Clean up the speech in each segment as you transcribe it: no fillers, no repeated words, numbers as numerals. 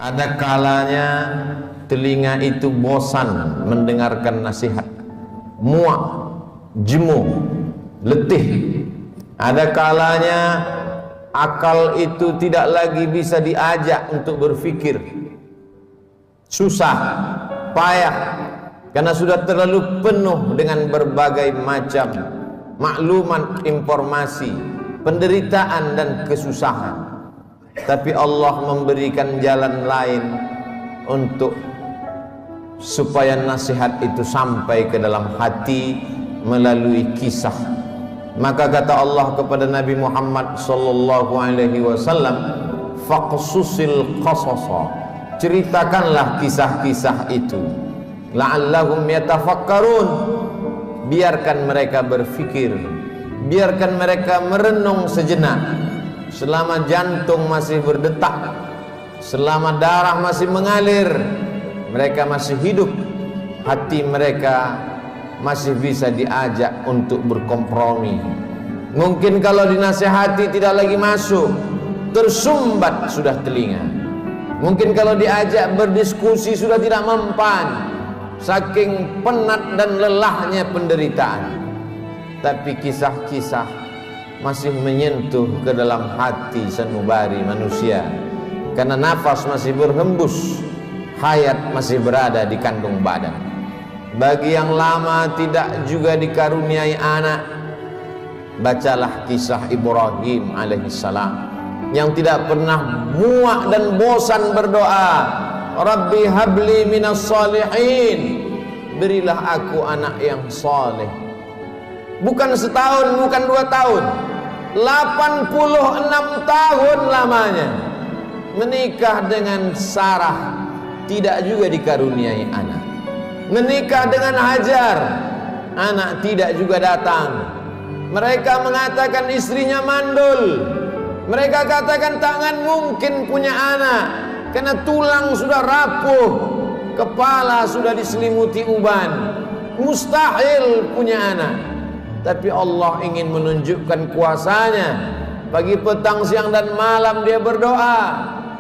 Ada kalanya telinga itu bosan mendengarkan nasihat, muak, jemu, letih. Ada kalanya akal itu tidak lagi bisa diajak untuk berpikir, susah, payah, karena sudah terlalu penuh dengan berbagai macam maklumat, informasi, penderitaan dan kesusahan. Tapi Allah memberikan jalan lain untuk supaya nasihat itu sampai ke dalam hati melalui kisah. Maka kata Allah kepada Nabi Muhammad sallallahu alaihi wasallam, faqsusil qasasa, ceritakanlah kisah-kisah itu, la'allahum yatafakkarun, biarkan mereka berfikir, biarkan mereka merenung sejenak. Selama jantung masih berdetak, selama darah masih mengalir, mereka masih hidup, hati mereka masih bisa diajak untuk berkompromi. Mungkin kalau dinasihati tidak lagi masuk, tersumbat sudah telinga. Mungkin kalau diajak berdiskusi sudah tidak mempan, saking penat dan lelahnya penderitaan. Tapi kisah-kisah masih menyentuh ke dalam hati sanubari manusia, karena nafas masih berhembus, hayat masih berada di kandung badan. Bagi yang lama tidak juga dikaruniai anak, bacalah kisah Ibrahim alaihissalam yang tidak pernah muak dan bosan berdoa, Rabbi habli minas salihin, berilah aku anak yang saleh. Bukan setahun, bukan 2 tahun, 86 tahun lamanya menikah dengan Sarah, tidak juga dikaruniai anak. Menikah dengan Hajar, anak tidak juga datang. Mereka mengatakan istrinya mandul. Mereka katakan tangan mungkin punya anak, karena tulang sudah rapuh, kepala sudah diselimuti uban, mustahil punya anak. Tapi Allah ingin menunjukkan kuasanya. Pagi, petang, siang dan malam dia berdoa,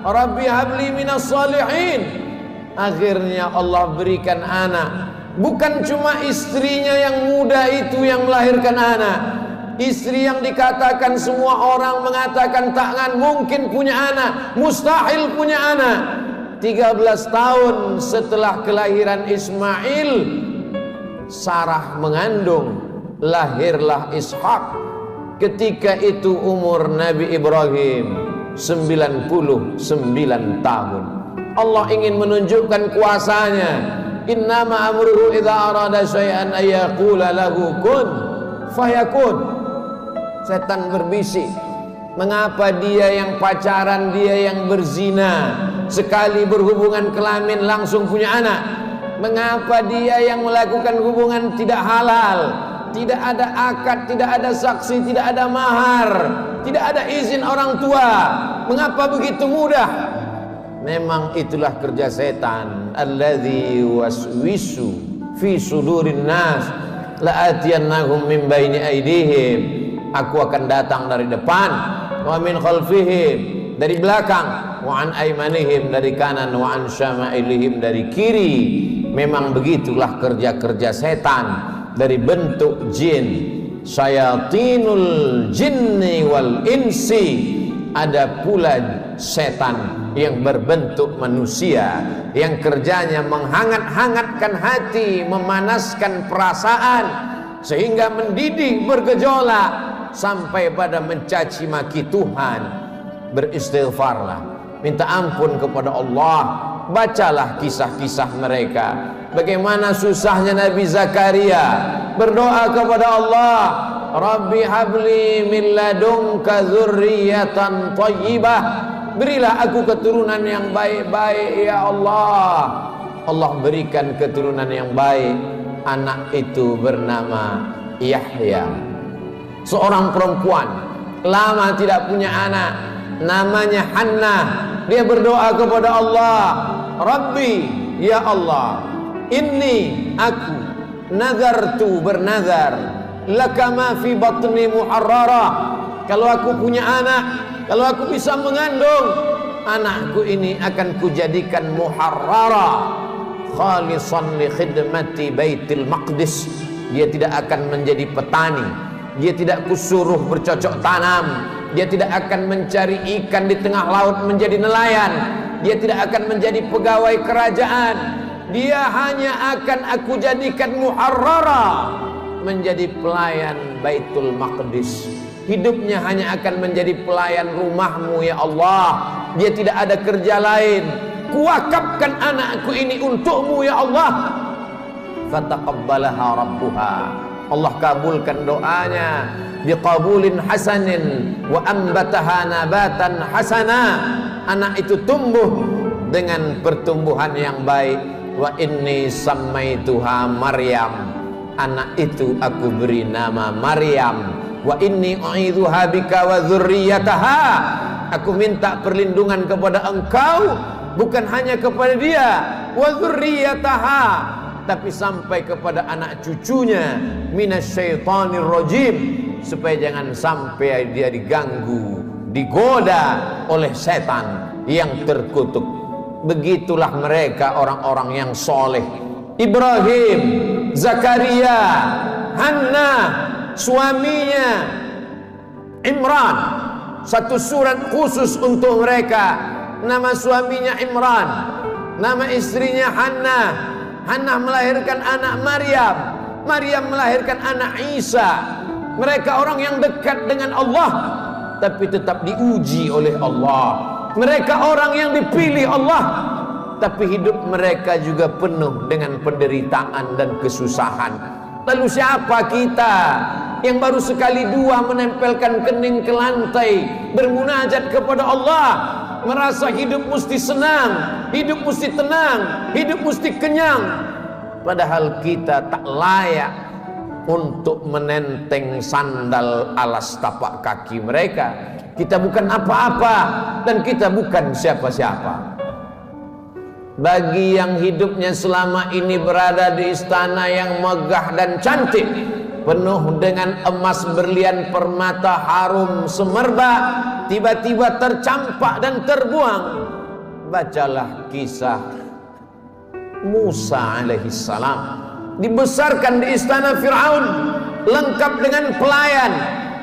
Rabbi habli minas salihin. Akhirnya Allah berikan anak. Bukan cuma istrinya yang muda itu yang melahirkan anak, istri yang dikatakan semua orang mengatakan takkan mungkin punya anak, mustahil punya anak. 13 tahun setelah kelahiran Ismail, Sarah mengandung, lahirlah Ishak. Ketika itu umur Nabi Ibrahim 99 tahun. Allah ingin menunjukkan kuasanya. Innama amruhu idza arada syai'an ayyaqula lahu kun fayakun. Setan berbisik, mengapa dia yang pacaran, dia yang berzina, sekali berhubungan kelamin langsung punya anak? Mengapa dia yang melakukan hubungan tidak halal, tidak ada akad, tidak ada saksi, tidak ada mahar, tidak ada izin orang tua, mengapa begitu mudah? Memang itulah kerja setan. Alladzi waswisu fi sudurin nas la'atiyannahum min baini aydihim. Aku akan datang dari depan, wa min khalfihim, dari belakang, wa an aymanihim, dari kanan, wa an syama'ilihim, dari kiri. Memang begitulah kerja-kerja setan dari bentuk jin. Syayatinul jinni wal insi. Ada pula setan yang berbentuk manusia, yang kerjanya menghangat-hangatkan hati, memanaskan perasaan, sehingga mendidih bergejolak sampai pada mencaci maki Tuhan. Beristighfarlah, minta ampun kepada Allah. Bacalah kisah-kisah mereka, bagaimana susahnya Nabi Zakaria berdoa kepada Allah, Rabbi habli min ladunka dzurriyyatan thayyibah, berilah aku keturunan yang baik-baik ya Allah. Allah berikan keturunan yang baik. Anak itu bernama Yahya, seorang perempuan lama tidak punya anak, namanya Hannah. Dia berdoa kepada Allah, Rabbi ya Allah, inni aku nazartu, bernazar, laka ma fi batni muharrara, kalau aku punya anak, kalau aku bisa mengandung, anakku ini akan kujadikan muharrara khalisan li khidmati Baitul Maqdis. Dia tidak akan menjadi petani, dia tidak kusuruh bercocok tanam, dia tidak akan mencari ikan di tengah laut menjadi nelayan, dia tidak akan menjadi pegawai kerajaan. Dia hanya akan aku jadikan muharrara, menjadi pelayan Baitul Maqdis. Hidupnya hanya akan menjadi pelayan rumahmu ya Allah. Dia tidak ada kerja lain. Kuwakafkan anakku ini untukmu ya Allah. Fataqabbalaha rabbuha. Allah kabulkan doanya biqabulin hasanin wa ambataha nabatan hasana. Anak itu tumbuh dengan pertumbuhan yang baik. Wa inni sammaituha Maryam. Anak itu aku beri nama Maryam. Wa inni u'idzuha bika wa dzurriyyataha. Aku minta perlindungan kepada engkau, bukan hanya kepada dia, wa dzurriyyataha, tapi sampai kepada anak cucunya, minasyaitonir rajim, supaya jangan sampai dia diganggu, digoda oleh setan yang terkutuk. Begitulah mereka orang-orang yang soleh. Ibrahim, Zakaria, Hannah, suaminya Imran, satu surat khusus untuk mereka. Nama suaminya Imran, nama istrinya Hannah. Hannah melahirkan anak Maryam, Maryam melahirkan anak Isa. Mereka orang yang dekat dengan Allah, tapi tetap diuji oleh Allah. Mereka orang yang dipilih Allah, tapi hidup mereka juga penuh dengan penderitaan dan kesusahan. Lalu siapa kita yang baru sekali dua menempelkan kening ke lantai, bermunajat kepada Allah, merasa hidup mesti senang, hidup mesti tenang, hidup mesti kenyang, padahal kita tak layak untuk menenteng sandal alas tapak kaki mereka. Kita bukan apa-apa dan kita bukan siapa-siapa. Bagi yang hidupnya selama ini berada di istana yang megah dan cantik, penuh dengan emas berlian permata harum semerbak, tiba-tiba tercampak dan terbuang, bacalah kisah Musa alaihissalam. Dibesarkan di istana Fir'aun, lengkap dengan pelayan,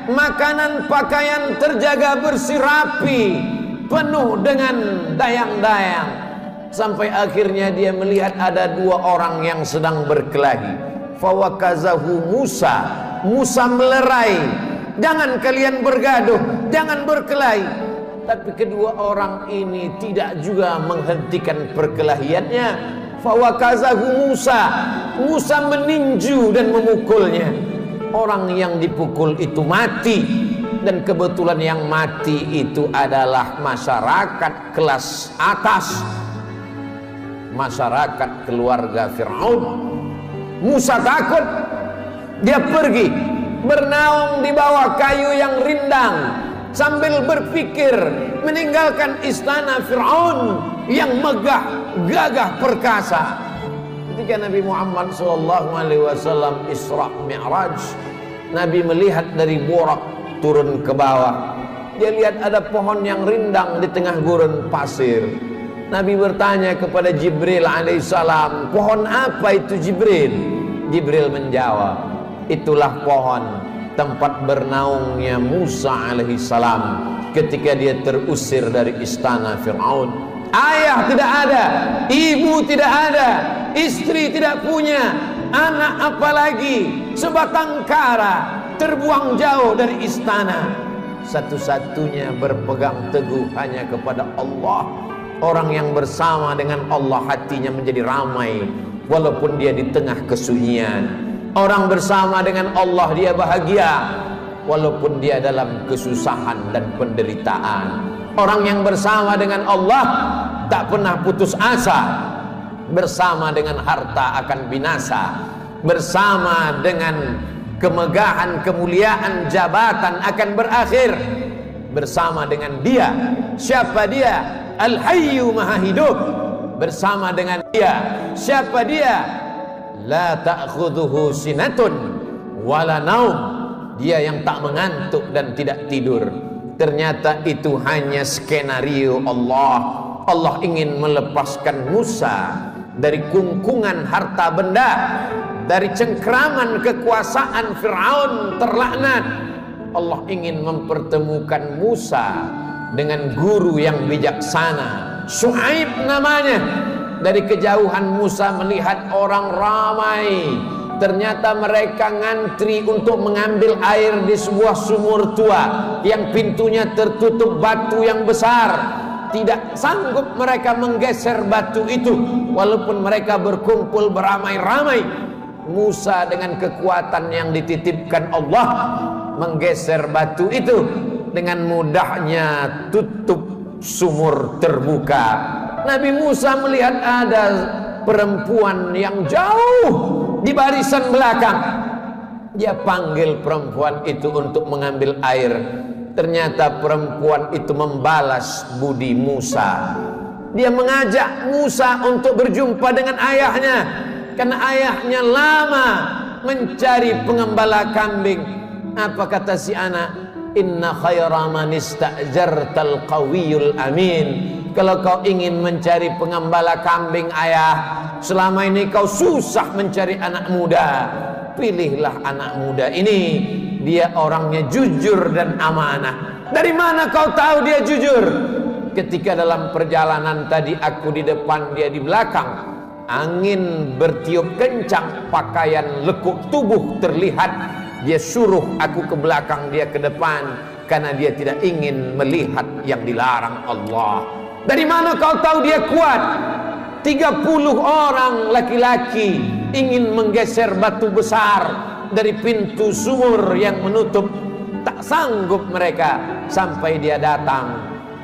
makanan pakaian terjaga bersih rapi, penuh dengan dayang-dayang, sampai akhirnya dia melihat ada dua orang yang sedang berkelahi. Fawakazahu Musa, Musa melerai, jangan kalian bergaduh, jangan berkelahi. Tapi kedua orang ini tidak juga menghentikan perkelahiannya. Fawakazahu Musa, Musa meninju dan memukulnya. Orang yang dipukul itu mati, dan kebetulan yang mati itu adalah masyarakat kelas atas, masyarakat keluarga Fir'aun. Musa takut, dia pergi bernaung di bawah kayu yang rindang sambil berpikir meninggalkan istana Fir'aun yang megah, gagah, perkasa. Ketika Nabi Muhammad SAW Isra Mi'raj, Nabi melihat dari Burak turun ke bawah. Dia lihat ada pohon yang rindang di tengah gurun pasir. Nabi bertanya kepada Jibril alaihissalam, pohon apa itu Jibril? Jibril menjawab, itulah pohon tempat bernaungnya Musa alaihissalam ketika dia terusir dari istana Fir'aun. Ayah tidak ada, ibu tidak ada, istri tidak punya, anak apalagi, sebatang kara, terbuang jauh dari istana. Satu-satunya berpegang teguh hanya kepada Allah. Orang yang bersama dengan Allah hatinya menjadi ramai walaupun dia di tengah kesunyian. Orang bersama dengan Allah dia bahagia walaupun dia dalam kesusahan dan penderitaan. Orang yang bersama dengan Allah tak pernah putus asa. Bersama dengan harta akan binasa, bersama dengan kemegahan, kemuliaan, jabatan akan berakhir. Bersama dengan dia, siapa dia? Al-Hayyu Maha Hidup. Bersama dengan dia, siapa dia? La ta'khudhuhu sinatun wala naum. Dia yang tak mengantuk dan tidak tidur. Ternyata itu hanya skenario Allah. Allah ingin melepaskan Musa dari kungkungan harta benda, dari cengkraman kekuasaan Fir'aun terlaknat. Allah ingin mempertemukan Musa dengan guru yang bijaksana, Syuaib namanya. Dari kejauhan Musa melihat orang ramai. Ternyata mereka ngantri untuk mengambil air di sebuah sumur tua yang pintunya tertutup batu yang besar. Tidak sanggup mereka menggeser batu itu, walaupun mereka berkumpul beramai-ramai. Musa dengan kekuatan yang dititipkan Allah menggeser batu itu. Dengan mudahnya tutup sumur terbuka. Nabi Musa melihat ada perempuan yang jauh di barisan belakang. Dia panggil perempuan itu untuk mengambil air. Ternyata perempuan itu membalas budi Musa. Dia mengajak Musa untuk berjumpa dengan ayahnya, karena ayahnya lama mencari pengembala kambing. Apa kata si anak? Inna khaira man ista'jartal qawiyul amin. Kalau kau ingin mencari pengembala kambing ayah, selama ini kau susah mencari anak muda, pilihlah anak muda ini. Dia orangnya jujur dan amanah. Dari mana kau tahu dia jujur? Ketika dalam perjalanan tadi aku di depan, dia di belakang. Angin bertiup kencang, pakaian lekuk tubuh terlihat. Dia suruh aku ke belakang, dia ke depan, karena dia tidak ingin melihat yang dilarang Allah. Dari mana kau tahu dia kuat? 30 orang laki-laki ingin menggeser batu besar dari pintu sumur yang menutup. Tak sanggup mereka sampai dia datang.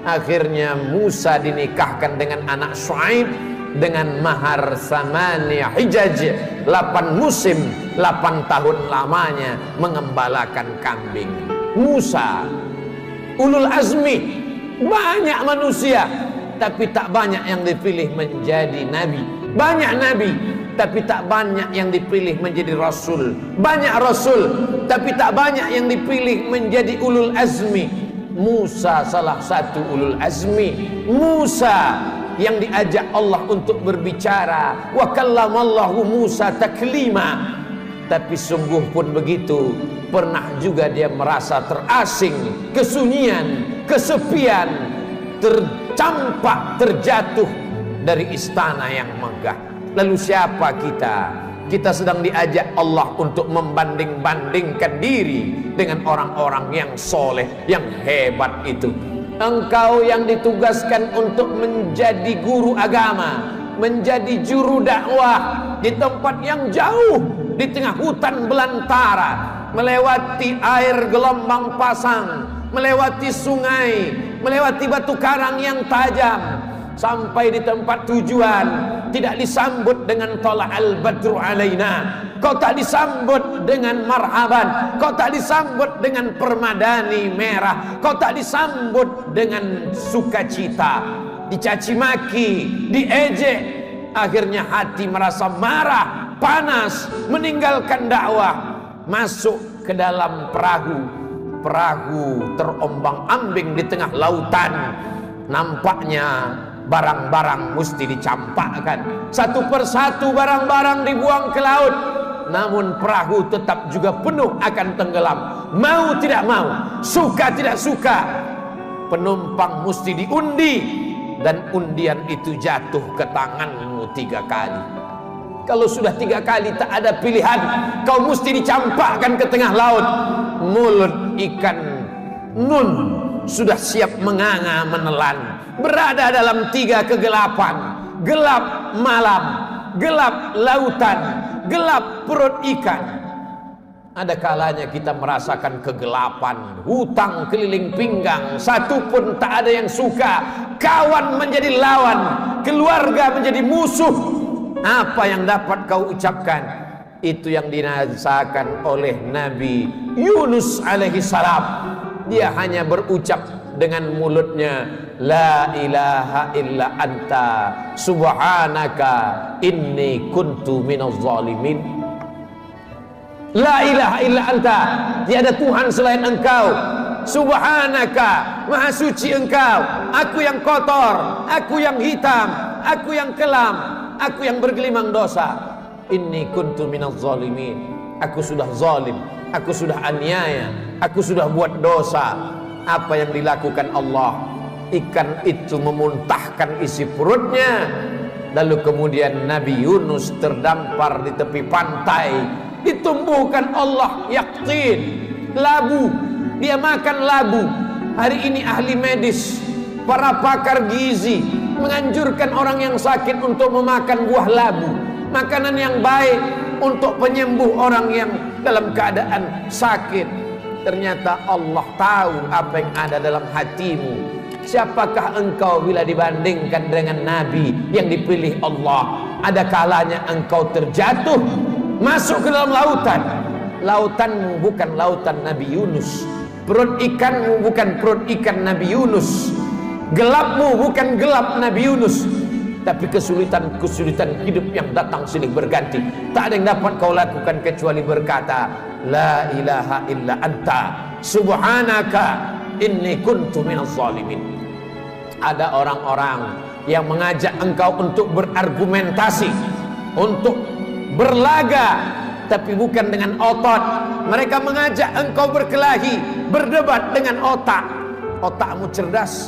Akhirnya Musa dinikahkan dengan anak Syuaib dengan mahar samani hijaj, 8 musim, 8 tahun lamanya mengembalakan kambing. Musa ulul azmi, banyak manusia tapi tak banyak yang dipilih menjadi nabi. Banyak nabi tapi tak banyak yang dipilih menjadi rasul. Banyak rasul tapi tak banyak yang dipilih menjadi ulul azmi. Musa salah satu ulul azmi. Musa yang diajak Allah untuk berbicara. Wa kallamallahu Musa taklima. Tapi sungguh pun begitu, pernah juga dia merasa terasing, kesunyian, kesepian, tercampak, terjatuh dari istana yang megah. Lalu siapa kita? Kita sedang diajak Allah untuk membanding-bandingkan diri dengan orang-orang yang soleh, yang hebat itu. Engkau yang ditugaskan untuk menjadi guru agama, menjadi juru dakwah di tempat yang jauh, di tengah hutan belantara, melewati air gelombang pasang, melewati sungai, melewati batu karang yang tajam, sampai di tempat tujuan tidak disambut dengan tola'al badru alaina. Kau tak disambut dengan marhaban, kau tak disambut dengan permadani merah, kau tak disambut dengan sukacita. Dicaci maki, diejek. Akhirnya hati merasa marah, panas, meninggalkan dakwah, masuk ke dalam perahu. Perahu terombang-ambing di tengah lautan. Nampaknya barang-barang mesti dicampakkan. Satu persatu barang-barang dibuang ke laut. Namun perahu tetap juga penuh akan tenggelam. Mau tidak mau, suka tidak suka, penumpang mesti diundi. Dan undian itu jatuh ke tanganmu 3 kali. Kalau sudah 3 kali tak ada pilihan, kau mesti dicampakkan ke tengah laut. Mulut ikan nun sudah siap menganga menelan, berada dalam 3 kegelapan. Gelap malam, gelap lautan, gelap perut ikan. Ada kalanya kita merasakan kegelapan, hutang keliling pinggang, satu pun tak ada yang suka. Kawan menjadi lawan, keluarga menjadi musuh. Apa yang dapat kau ucapkan? Itu yang dirasakan oleh Nabi Yunus alaihi salam. Dia hanya berucap dengan mulutnya, la ilaha illa anta subhanaka inni kuntu minaz zalimin. La ilaha illa anta, tiada Tuhan selain engkau, subhanaka, maha suci engkau, aku yang kotor, aku yang hitam, aku yang kelam, aku yang bergelimang dosa. Inni kuntu minaz zalimin, aku sudah zalim, aku sudah aniaya, aku sudah buat dosa. Apa yang dilakukan Allah? Ikan itu memuntahkan isi perutnya. Lalu kemudian Nabi Yunus terdampar di tepi pantai, ditumbuhkan Allah yaktin, labu. Dia makan labu. Hari ini ahli medis, para pakar gizi menganjurkan orang yang sakit untuk memakan buah labu, makanan yang baik untuk penyembuh orang yang dalam keadaan sakit. Ternyata Allah tahu apa yang ada dalam hatimu. Siapakah engkau bila dibandingkan dengan Nabi yang dipilih Allah? Ada kalanya engkau terjatuh, masuk ke dalam lautan. Lautanmu bukan lautan Nabi Yunus, perut ikanmu bukan perut ikan Nabi Yunus, gelapmu bukan gelap Nabi Yunus. Tapi kesulitan-kesulitan hidup yang datang silih berganti, tak ada yang dapat kau lakukan kecuali berkata, la ilaha illa anta subhanaka inni kuntu minaz zalimin. Ada orang-orang yang mengajak engkau untuk berargumentasi, untuk berlaga, tapi bukan dengan otot. Mereka mengajak engkau berkelahi, berdebat dengan otak. Otakmu cerdas,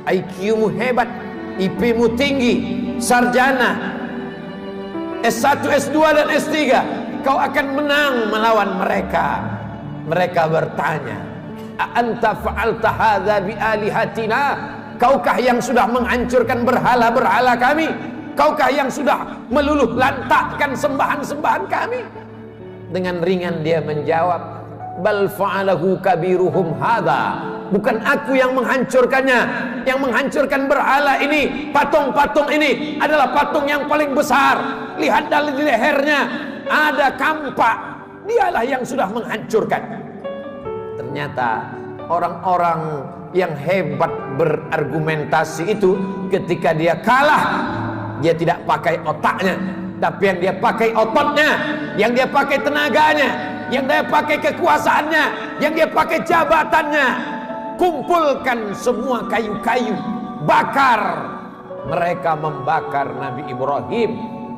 IQ-mu hebat, IP-mu tinggi, sarjana S1, S2 dan S3, kau akan menang melawan mereka. Mereka bertanya, a anta fa'alta hadza bi alihatina? Kaukah yang sudah menghancurkan berhala-berhala kami? Kaukah yang sudah meluluh lantakkan sembahan-sembahan kami? Dengan ringan dia menjawab, bal fa'alahu kabiruhum hadza. Bukan aku yang menghancurkannya. Yang menghancurkan berhala ini, patung-patung ini adalah patung yang paling besar. Lihat dari lehernya ada kampak. Dialah yang sudah menghancurkan. Ternyata orang-orang yang hebat berargumentasi itu, ketika dia kalah, dia tidak pakai otaknya, tapi yang dia pakai ototnya, yang dia pakai tenaganya, yang dia pakai kekuasaannya, yang dia pakai jabatannya. Kumpulkan semua kayu-kayu, bakar. Mereka membakar Nabi Ibrahim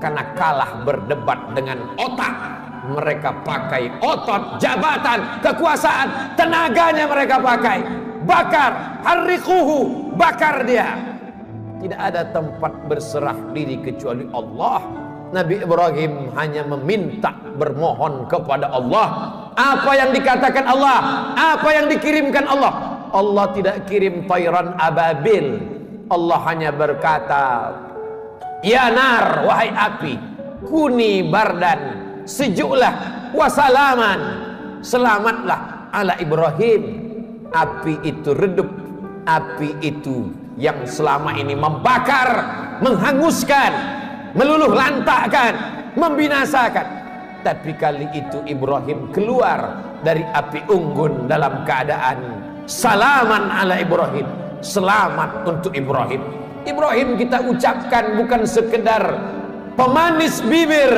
karena kalah berdebat dengan otak. Mereka pakai otot, jabatan, kekuasaan, tenaganya mereka pakai. Bakar, harriquhu, bakar dia. Tidak ada tempat berserah diri kecuali Allah. Nabi Ibrahim hanya meminta, bermohon kepada Allah. Apa yang dikatakan Allah, apa yang dikirimkan Allah. Allah tidak kirim tayran ababil. Allah hanya berkata, ya nar, wahai api, kuni bardan, sejuklah, wasalaman, selamatlah ala Ibrahim. Api itu redup, api itu yang selama ini membakar, menghanguskan, meluluh lantakkan, membinasakan. Tapi kali itu Ibrahim keluar dari api unggun dalam keadaan salaman ala Ibrahim, selamat untuk Ibrahim. Ibrahim kita ucapkan bukan sekedar pemanis bibir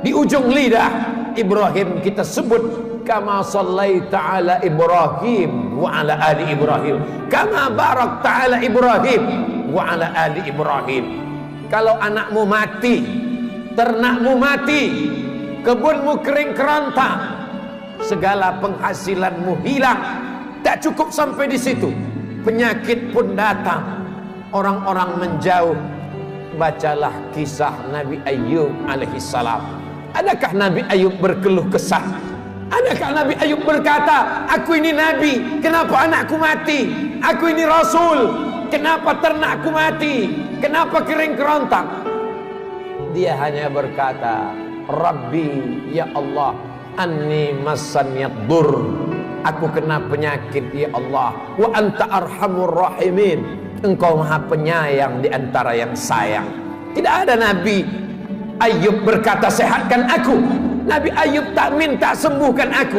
di ujung lidah. Ibrahim kita sebut kama sallaita ala Ibrahim wa ala ali Ibrahim, kama barakta ala Ibrahim wa ala ali Ibrahim. Kalau anakmu mati, ternakmu mati, kebunmu kering kerontang, segala penghasilanmu hilang, tak cukup sampai di situ, penyakit pun datang, orang-orang menjauh. Bacalah kisah Nabi Ayub alaihissalam. Adakah Nabi Ayub berkeluh kesah? Adakah Nabi Ayub berkata, aku ini Nabi, kenapa anakku mati? Aku ini Rasul, kenapa ternakku mati? Kenapa kering kerontang? Dia hanya berkata, Rabbi, ya Allah, anni massaniyad dur, aku kena penyakit ya Allah, wa anta arhamur rahimin, engkau maha penyayang di antara yang sayang. Tidak ada Nabi Ayub berkata sehatkan aku. Nabi Ayub tak minta sembuhkan aku.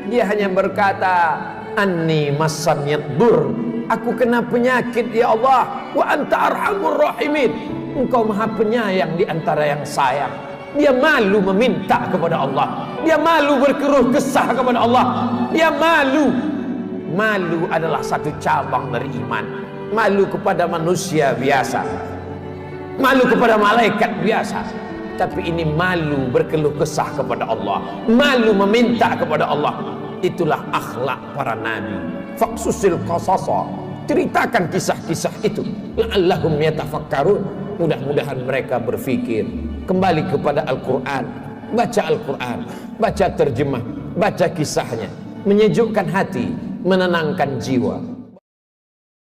Dia hanya berkata, anni massaniyad dur, aku kena penyakit ya Allah, wa anta arhamur rahimin, engkau maha penyayang di antara yang sayang. Dia malu meminta kepada Allah, dia malu berkeluh kesah kepada Allah, dia malu malu adalah satu cabang dari iman. Malu kepada manusia biasa, malu kepada malaikat biasa, tapi ini malu berkeluh kesah kepada Allah, malu meminta kepada Allah. Itulah akhlak para nabi. Faqsusil qasasa, ceritakan kisah-kisah itu, la'allahum yatafakkarun, mudah-mudahan mereka berfikir. Kembali kepada Al-Quran, baca Al-Quran, baca terjemah, baca kisahnya, menyejukkan hati, menenangkan jiwa.